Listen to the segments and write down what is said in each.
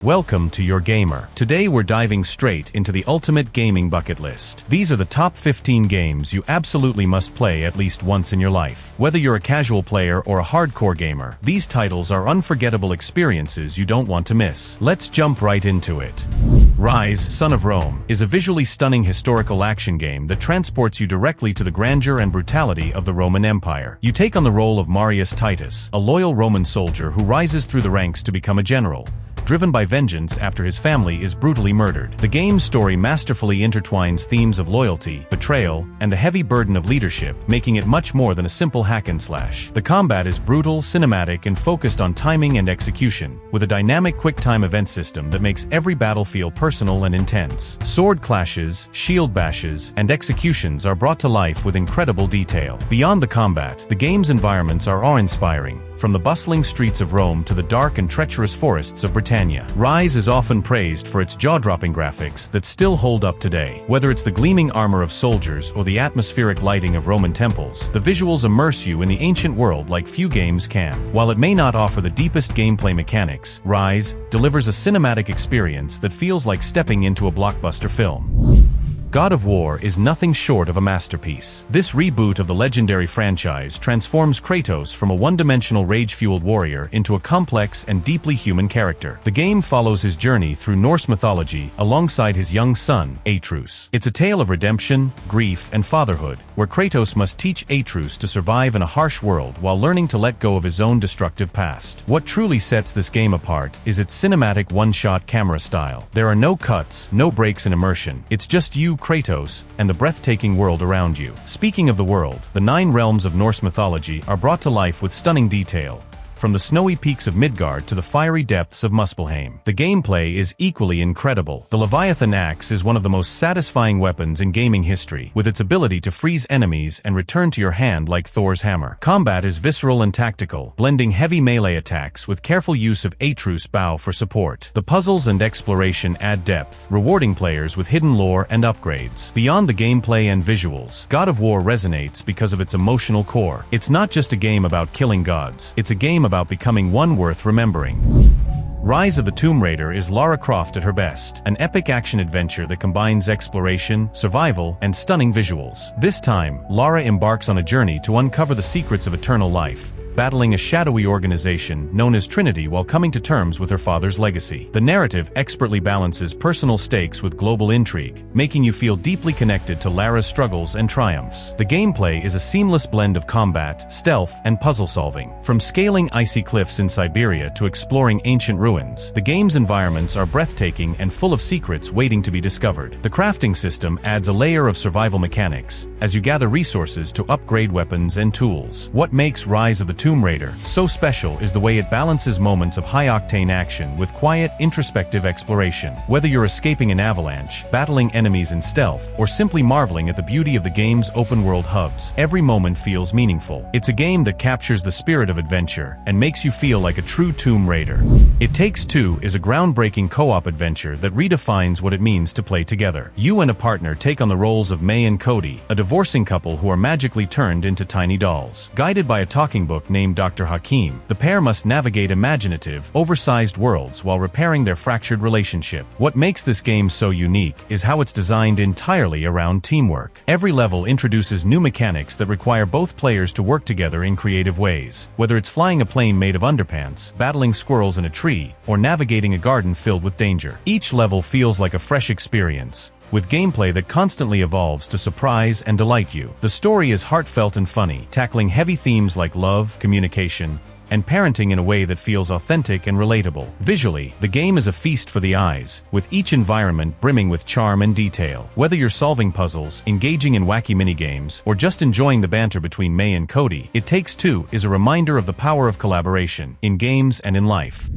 Welcome to Your Gamer. Today we're diving straight into the ultimate gaming bucket list. These are the top 15 games you absolutely must play at least once in your life. Whether you're a casual player or a hardcore gamer, these titles are unforgettable experiences you don't want to miss. Let's jump right into it. Ryse, Son of Rome, is a visually stunning historical action game that transports you directly to the grandeur and brutality of the Roman Empire. You take on the role of Marius Titus, a loyal Roman soldier who rises through the ranks to become a general, driven by vengeance after his family is brutally murdered. The game's story masterfully intertwines themes of loyalty, betrayal, and the heavy burden of leadership, making it much more than a simple hack and slash. The combat is brutal, cinematic, and focused on timing and execution, with a dynamic quick-time event system that makes every battle feel personal and intense. Sword clashes, shield bashes, and executions are brought to life with incredible detail. Beyond the combat, the game's environments are awe-inspiring, from the bustling streets of Rome to the dark and treacherous forests of Britannia. Ryse is often praised for its jaw-dropping graphics that still hold up today. Whether it's the gleaming armor of soldiers or the atmospheric lighting of Roman temples, the visuals immerse you in the ancient world like few games can. While it may not offer the deepest gameplay mechanics, Ryse delivers a cinematic experience that feels like stepping into a blockbuster film. God of War is nothing short of a masterpiece. This reboot of the legendary franchise transforms Kratos from a one-dimensional rage-fueled warrior into a complex and deeply human character. The game follows his journey through Norse mythology alongside his young son, Atreus. It's a tale of redemption, grief, and fatherhood, where Kratos must teach Atreus to survive in a harsh world while learning to let go of his own destructive past. What truly sets this game apart is its cinematic one-shot camera style. There are no cuts, no breaks in immersion. It's just you, Kratos, and the breathtaking world around you. Speaking of the world, the 9 realms of Norse mythology are brought to life with stunning detail, from the snowy peaks of Midgard to the fiery depths of Muspelheim. The gameplay is equally incredible. The Leviathan axe is one of the most satisfying weapons in gaming history, with its ability to freeze enemies and return to your hand like Thor's hammer. Combat is visceral and tactical, blending heavy melee attacks with careful use of Atreus' bow for support. The puzzles and exploration add depth, rewarding players with hidden lore and upgrades. Beyond the gameplay and visuals, God of War resonates because of its emotional core. It's not just a game about killing gods, it's a game about becoming one worth remembering. Rise of the Tomb Raider is Lara Croft at her best, an epic action-adventure that combines exploration, survival, and stunning visuals. This time, Lara embarks on a journey to uncover the secrets of eternal life, battling a shadowy organization known as Trinity while coming to terms with her father's legacy. The narrative expertly balances personal stakes with global intrigue, making you feel deeply connected to Lara's struggles and triumphs. The gameplay is a seamless blend of combat, stealth, and puzzle solving. From scaling icy cliffs in Siberia to exploring ancient ruins, the game's environments are breathtaking and full of secrets waiting to be discovered. The crafting system adds a layer of survival mechanics, as you gather resources to upgrade weapons and tools. What makes Rise of the Tomb Raider so special is the way it balances moments of high-octane action with quiet, introspective exploration. Whether you're escaping an avalanche, battling enemies in stealth, or simply marveling at the beauty of the game's open-world hubs, every moment feels meaningful. It's a game that captures the spirit of adventure and makes you feel like a true Tomb Raider. It Takes Two is a groundbreaking co-op adventure that redefines what it means to play together. You and a partner take on the roles of May and Cody, a divorcing couple who are magically turned into tiny dolls. Guided by a talking book named Dr. Hakim, the pair must navigate imaginative, oversized worlds while repairing their fractured relationship. What makes this game so unique is how it's designed entirely around teamwork. Every level introduces new mechanics that require both players to work together in creative ways. Whether it's flying a plane made of underpants, battling squirrels in a tree, or navigating a garden filled with danger, each level feels like a fresh experience, with gameplay that constantly evolves to surprise and delight you. The story is heartfelt and funny, tackling heavy themes like love, communication, and parenting in a way that feels authentic and relatable. Visually, the game is a feast for the eyes, with each environment brimming with charm and detail. Whether you're solving puzzles, engaging in wacky minigames, or just enjoying the banter between May and Cody, It Takes Two is a reminder of the power of collaboration, in games and in life.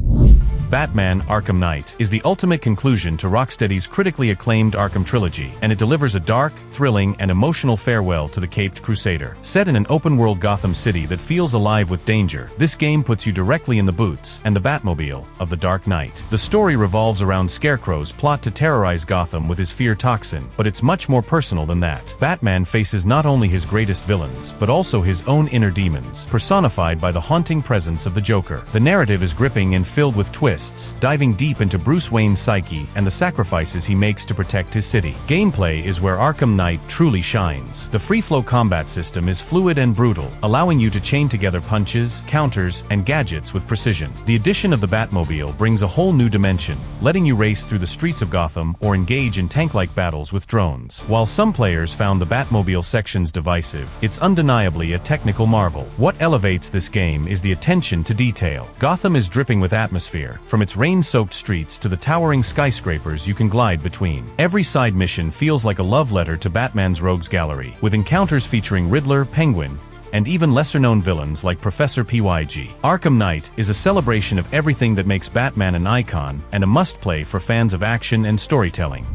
Batman: Arkham Knight is the ultimate conclusion to Rocksteady's critically acclaimed Arkham trilogy, and it delivers a dark, thrilling, and emotional farewell to the Caped Crusader. Set in an open-world Gotham City that feels alive with danger, this game puts you directly in the boots and the Batmobile of the Dark Knight. The story revolves around Scarecrow's plot to terrorize Gotham with his fear toxin, but it's much more personal than that. Batman faces not only his greatest villains, but also his own inner demons, personified by the haunting presence of the Joker. The narrative is gripping and filled with twists, twists, diving deep into Bruce Wayne's psyche and the sacrifices he makes to protect his city. Gameplay is where Arkham Knight truly shines. The free-flow combat system is fluid and brutal, allowing you to chain together punches, counters, and gadgets with precision. The addition of the Batmobile brings a whole new dimension, letting you race through the streets of Gotham or engage in tank-like battles with drones. While some players found the Batmobile sections divisive, it's undeniably a technical marvel. What elevates this game is the attention to detail. Gotham is dripping with atmosphere, from its rain-soaked streets to the towering skyscrapers you can glide between. Every side mission feels like a love letter to Batman's rogues gallery, with encounters featuring Riddler, Penguin, and even lesser-known villains like Professor PYG. Arkham Knight is a celebration of everything that makes Batman an icon and a must-play for fans of action and storytelling.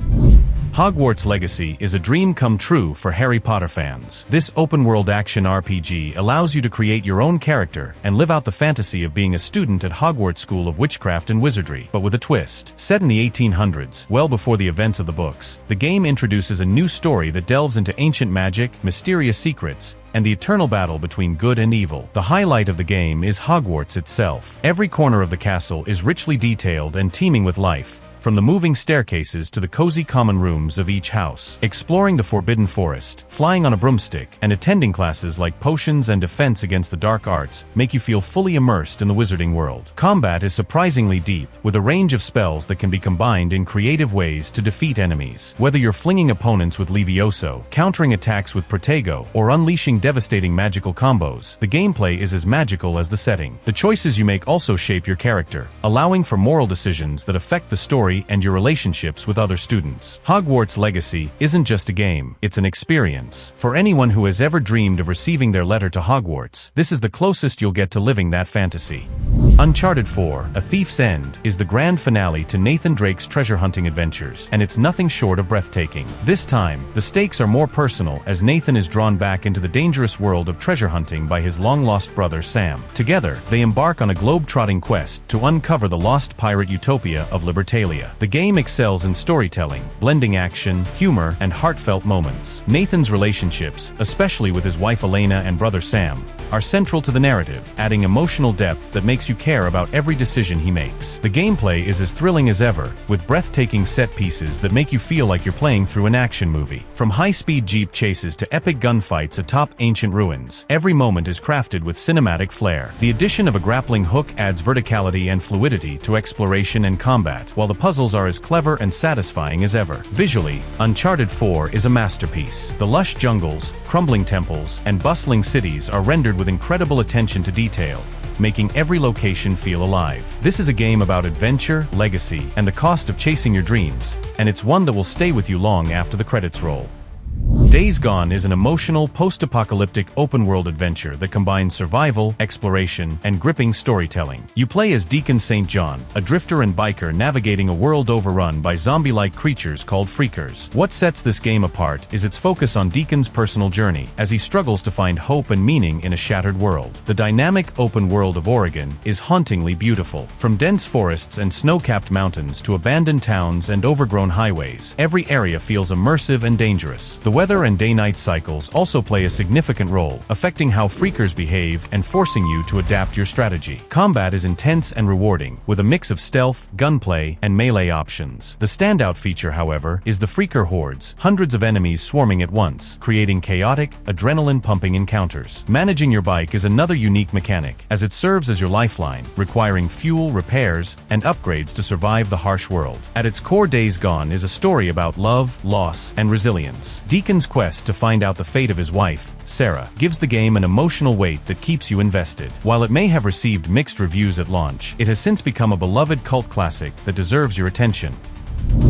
Hogwarts Legacy is a dream come true for Harry Potter fans. This open-world action RPG allows you to create your own character and live out the fantasy of being a student at Hogwarts School of Witchcraft and Wizardry, but with a twist. Set in the 1800s, well before the events of the books, the game introduces a new story that delves into ancient magic, mysterious secrets, and the eternal battle between good and evil. The highlight of the game is Hogwarts itself. Every corner of the castle is richly detailed and teeming with life, from the moving staircases to the cozy common rooms of each house. Exploring the Forbidden Forest, flying on a broomstick, and attending classes like potions and defense against the dark arts make you feel fully immersed in the wizarding world. Combat is surprisingly deep, with a range of spells that can be combined in creative ways to defeat enemies. Whether you're flinging opponents with Levioso, countering attacks with Protego, or unleashing devastating magical combos, the gameplay is as magical as the setting. The choices you make also shape your character, allowing for moral decisions that affect the story and your relationships with other students. Hogwarts Legacy isn't just a game, it's an experience. For anyone who has ever dreamed of receiving their letter to Hogwarts, this is the closest you'll get to living that fantasy. Uncharted 4: A Thief's End is the grand finale to Nathan Drake's treasure hunting adventures, and it's nothing short of breathtaking. This time, the stakes are more personal as Nathan is drawn back into the dangerous world of treasure hunting by his long-lost brother Sam. Together, they embark on a globe-trotting quest to uncover the lost pirate utopia of Libertalia. The game excels in storytelling, blending action, humor, and heartfelt moments. Nathan's relationships, especially with his wife Elena and brother Sam, are central to the narrative, adding emotional depth that makes you care about every decision he makes. The gameplay is as thrilling as ever, with breathtaking set pieces that make you feel like you're playing through an action movie. From high-speed jeep chases to epic gunfights atop ancient ruins, every moment is crafted with cinematic flair. The addition of a grappling hook adds verticality and fluidity to exploration and combat, while the puzzles are as clever and satisfying as ever. Visually, Uncharted 4 is a masterpiece. The lush jungles, crumbling temples, and bustling cities are rendered with incredible attention to detail, making every location feel alive. This is a game about adventure, legacy, and the cost of chasing your dreams, and it's one that will stay with you long after the credits roll. Days Gone is an emotional, post-apocalyptic open-world adventure that combines survival, exploration, and gripping storytelling. You play as Deacon St. John, a drifter and biker navigating a world overrun by zombie-like creatures called Freakers. What sets this game apart is its focus on Deacon's personal journey, as he struggles to find hope and meaning in a shattered world. The dynamic open world of Oregon is hauntingly beautiful. From dense forests and snow-capped mountains to abandoned towns and overgrown highways, every area feels immersive and dangerous. The weather and day-night cycles also play a significant role, affecting how Freakers behave and forcing you to adapt your strategy. Combat is intense and rewarding, with a mix of stealth, gunplay, and melee options. The standout feature, however, is the Freaker hordes, hundreds of enemies swarming at once, creating chaotic, adrenaline-pumping encounters. Managing your bike is another unique mechanic, as it serves as your lifeline, requiring fuel, repairs, and upgrades to survive the harsh world. At its core, Days Gone is a story about love, loss, and resilience. Deacon's quest to find out the fate of his wife, Sarah, gives the game an emotional weight that keeps you invested. While it may have received mixed reviews at launch, it has since become a beloved cult classic that deserves your attention.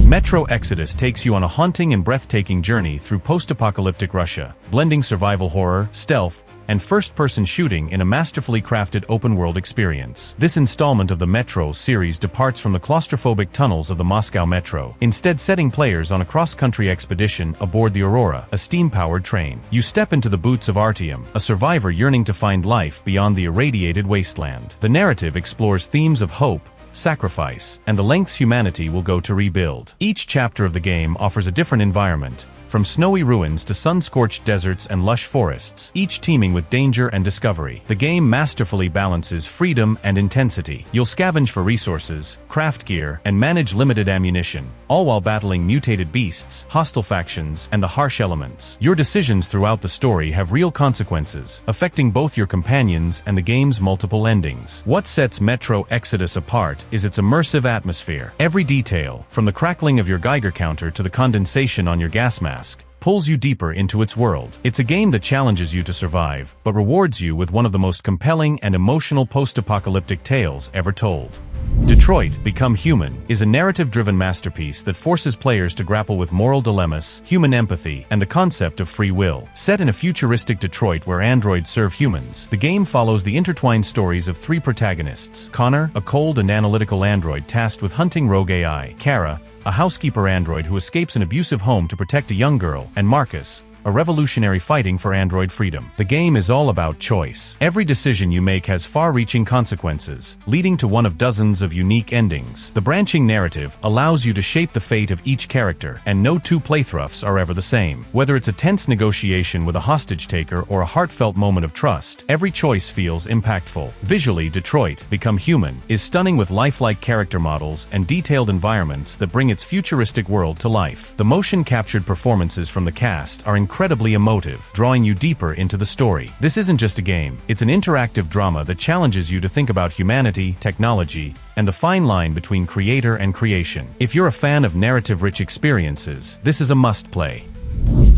Metro Exodus takes you on a haunting and breathtaking journey through post-apocalyptic Russia, blending survival horror, stealth, and first-person shooting in a masterfully crafted open-world experience. This installment of the Metro series departs from the claustrophobic tunnels of the Moscow Metro, instead setting players on a cross-country expedition aboard the Aurora, a steam-powered train. You step into the boots of Artyom, a survivor yearning to find life beyond the irradiated wasteland. The narrative explores themes of hope, sacrifice, and the lengths humanity will go to rebuild. Each chapter of the game offers a different environment, from snowy ruins to sun-scorched deserts and lush forests, each teeming with danger and discovery. The game masterfully balances freedom and intensity. You'll scavenge for resources, craft gear, and manage limited ammunition, all while battling mutated beasts, hostile factions, and the harsh elements. Your decisions throughout the story have real consequences, affecting both your companions and the game's multiple endings. What sets Metro Exodus apart is its immersive atmosphere. Every detail, from the crackling of your Geiger counter to the condensation on your gas mask, pulls you deeper into its world. It's a game that challenges you to survive, but rewards you with one of the most compelling and emotional post-apocalyptic tales ever told. Detroit: Become Human is a narrative-driven masterpiece that forces players to grapple with moral dilemmas, human empathy, and the concept of free will. Set in a futuristic Detroit where androids serve humans, the game follows the intertwined stories of three protagonists: Connor, a cold and analytical android tasked with hunting rogue AI; Kara, a housekeeper android who escapes an abusive home to protect a young girl; and Marcus, a revolutionary fighting for android freedom. The game is all about choice. Every decision you make has far-reaching consequences, leading to one of dozens of unique endings. The branching narrative allows you to shape the fate of each character, and no two playthroughs are ever the same. Whether it's a tense negotiation with a hostage-taker or a heartfelt moment of trust, every choice feels impactful. Visually, Detroit: Become Human is stunning with lifelike character models and detailed environments that bring its futuristic world to life. The motion-captured performances from the cast are incredibly emotive, drawing you deeper into the story. This isn't just a game, it's an interactive drama that challenges you to think about humanity, technology, and the fine line between creator and creation. If you're a fan of narrative-rich experiences, this is a must-play.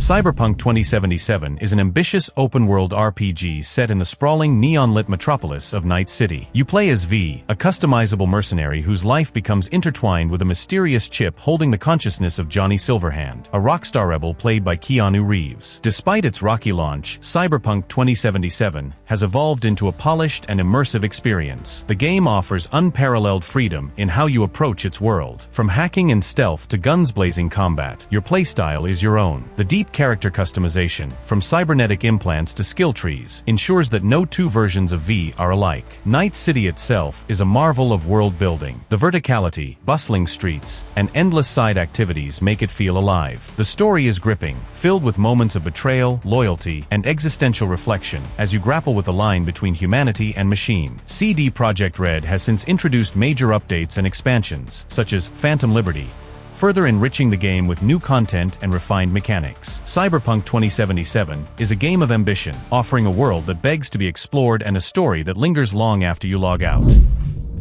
Cyberpunk 2077 is an ambitious open-world RPG set in the sprawling neon-lit metropolis of Night City. You play as V, a customizable mercenary whose life becomes intertwined with a mysterious chip holding the consciousness of Johnny Silverhand, a rockstar rebel played by Keanu Reeves. Despite its rocky launch, Cyberpunk 2077 has evolved into a polished and immersive experience. The game offers unparalleled freedom in how you approach its world. From hacking and stealth to guns-blazing combat, your playstyle is your own. The deep character customization, from cybernetic implants to skill trees, ensures that no two versions of V are alike. Night City itself is a marvel of world building. The verticality, bustling streets, and endless side activities make it feel alive. The story is gripping, filled with moments of betrayal, loyalty, and existential reflection as you grapple with the line between humanity and machine. CD Projekt Red has since introduced major updates and expansions, such as Phantom Liberty, further enriching the game with new content and refined mechanics. Cyberpunk 2077 is a game of ambition, offering a world that begs to be explored and a story that lingers long after you log out.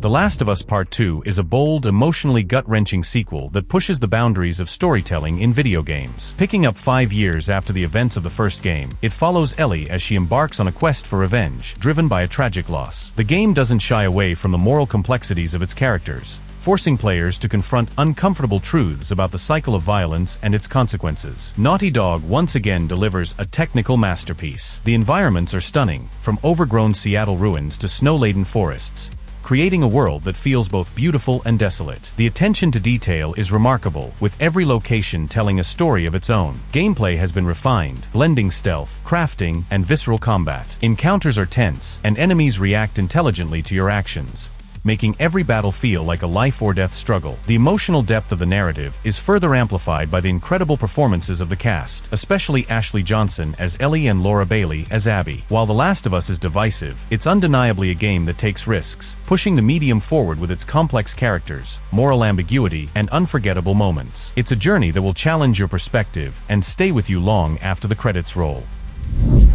The Last of Us Part 2 is a bold, emotionally gut-wrenching sequel that pushes the boundaries of storytelling in video games. Picking up 5 years after the events of the first game, it follows Ellie as she embarks on a quest for revenge, driven by a tragic loss. The game doesn't shy away from the moral complexities of its characters, forcing players to confront uncomfortable truths about the cycle of violence and its consequences. Naughty Dog once again delivers a technical masterpiece. The environments are stunning, from overgrown Seattle ruins to snow-laden forests, creating a world that feels both beautiful and desolate. The attention to detail is remarkable, with every location telling a story of its own. Gameplay has been refined, blending stealth, crafting, and visceral combat. Encounters are tense, and enemies react intelligently to your actions, making every battle feel like a life-or-death struggle. The emotional depth of the narrative is further amplified by the incredible performances of the cast, especially Ashley Johnson as Ellie and Laura Bailey as Abby. While The Last of Us is divisive, it's undeniably a game that takes risks, pushing the medium forward with its complex characters, moral ambiguity, and unforgettable moments. It's a journey that will challenge your perspective and stay with you long after the credits roll.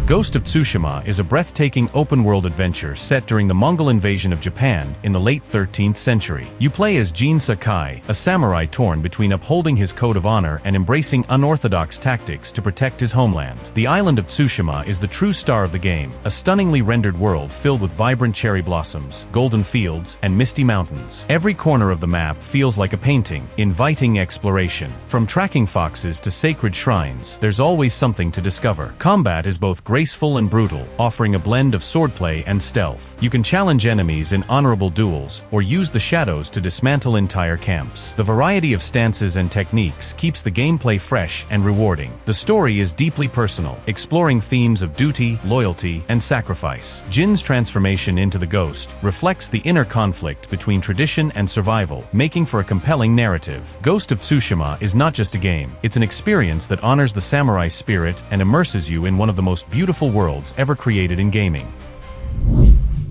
Ghost of Tsushima is a breathtaking open-world adventure set during the Mongol invasion of Japan in the late 13th century. You play as Jin Sakai, a samurai torn between upholding his code of honor and embracing unorthodox tactics to protect his homeland. The island of Tsushima is the true star of the game, a stunningly rendered world filled with vibrant cherry blossoms, golden fields, and misty mountains. Every corner of the map feels like a painting, inviting exploration. From tracking foxes to sacred shrines, there's always something to discover. Combat is both graceful and brutal, offering a blend of swordplay and stealth. You can challenge enemies in honorable duels, or use the shadows to dismantle entire camps. The variety of stances and techniques keeps the gameplay fresh and rewarding. The story is deeply personal, exploring themes of duty, loyalty, and sacrifice. Jin's transformation into the ghost reflects the inner conflict between tradition and survival, making for a compelling narrative. Ghost of Tsushima is not just a game, it's an experience that honors the samurai spirit and immerses you in one of the most beautiful worlds ever created in gaming.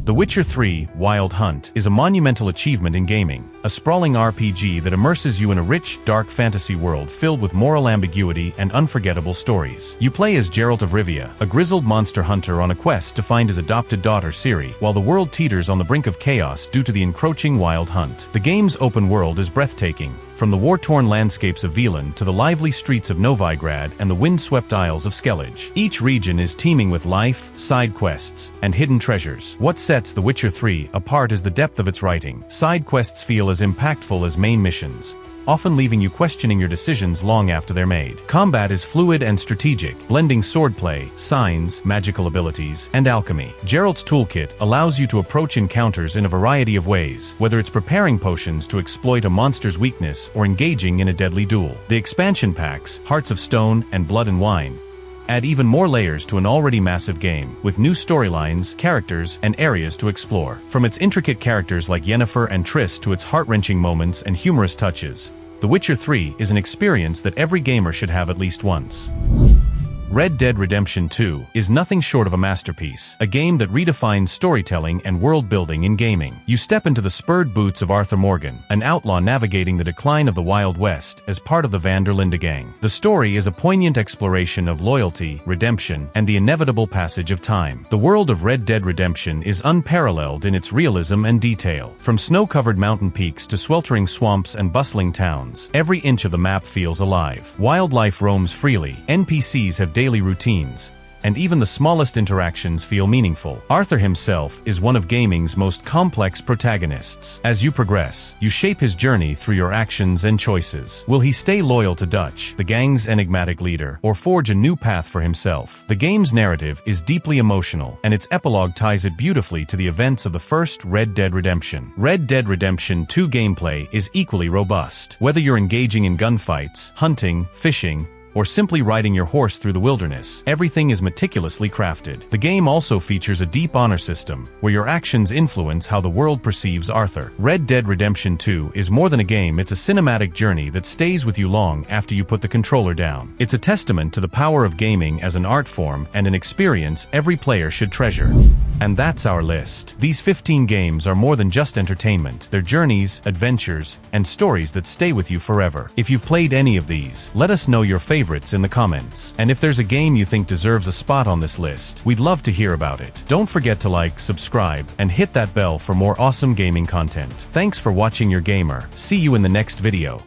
The Witcher 3: Wild Hunt is a monumental achievement in gaming, a sprawling RPG that immerses you in a rich, dark fantasy world filled with moral ambiguity and unforgettable stories. You play as Geralt of Rivia, a grizzled monster hunter on a quest to find his adopted daughter Ciri, while the world teeters on the brink of chaos due to the encroaching wild hunt. The game's open world is breathtaking, from the war-torn landscapes of Wieland to the lively streets of Novigrad and the wind-swept isles of Skellige. Each region is teeming with life, side quests, and hidden treasures. What sets The Witcher 3 apart is the depth of its writing. Side quests feel as impactful as main missions, often leaving you questioning your decisions long after they're made. Combat is fluid and strategic, blending swordplay, signs, magical abilities, and alchemy. Geralt's toolkit allows you to approach encounters in a variety of ways, whether it's preparing potions to exploit a monster's weakness or engaging in a deadly duel. The expansion packs, Hearts of Stone and Blood and Wine, add even more layers to an already massive game, with new storylines, characters, and areas to explore. From its intricate characters like Yennefer and Triss to its heart-wrenching moments and humorous touches, The Witcher 3 is an experience that every gamer should have at least once. Red Dead Redemption 2 is nothing short of a masterpiece, a game that redefines storytelling and world-building in gaming. You step into the spurred boots of Arthur Morgan, an outlaw navigating the decline of the Wild West as part of the Van der Linde gang. The story is a poignant exploration of loyalty, redemption, and the inevitable passage of time. The world of Red Dead Redemption is unparalleled in its realism and detail. From snow-covered mountain peaks to sweltering swamps and bustling towns, every inch of the map feels alive. Wildlife roams freely, NPCs have daily routines, and even the smallest interactions feel meaningful. Arthur himself is one of gaming's most complex protagonists. As you progress, you shape his journey through your actions and choices. Will he stay loyal to Dutch, the gang's enigmatic leader, or forge a new path for himself? The game's narrative is deeply emotional, and its epilogue ties it beautifully to the events of the first Red Dead Redemption. Red Dead Redemption 2 gameplay is equally robust. Whether you're engaging in gunfights, hunting, fishing, or simply riding your horse through the wilderness, everything is meticulously crafted. The game also features a deep honor system, where your actions influence how the world perceives Arthur. Red Dead Redemption 2 is more than a game, it's a cinematic journey that stays with you long after you put the controller down. It's a testament to the power of gaming as an art form and an experience every player should treasure. And that's our list. These 15 games are more than just entertainment. They're journeys, adventures, and stories that stay with you forever. If you've played any of these, let us know your favorites in the comments. And if there's a game you think deserves a spot on this list, we'd love to hear about it. Don't forget to like, subscribe, and hit that bell for more awesome gaming content. Thanks for watching your gamer. See you in the next video.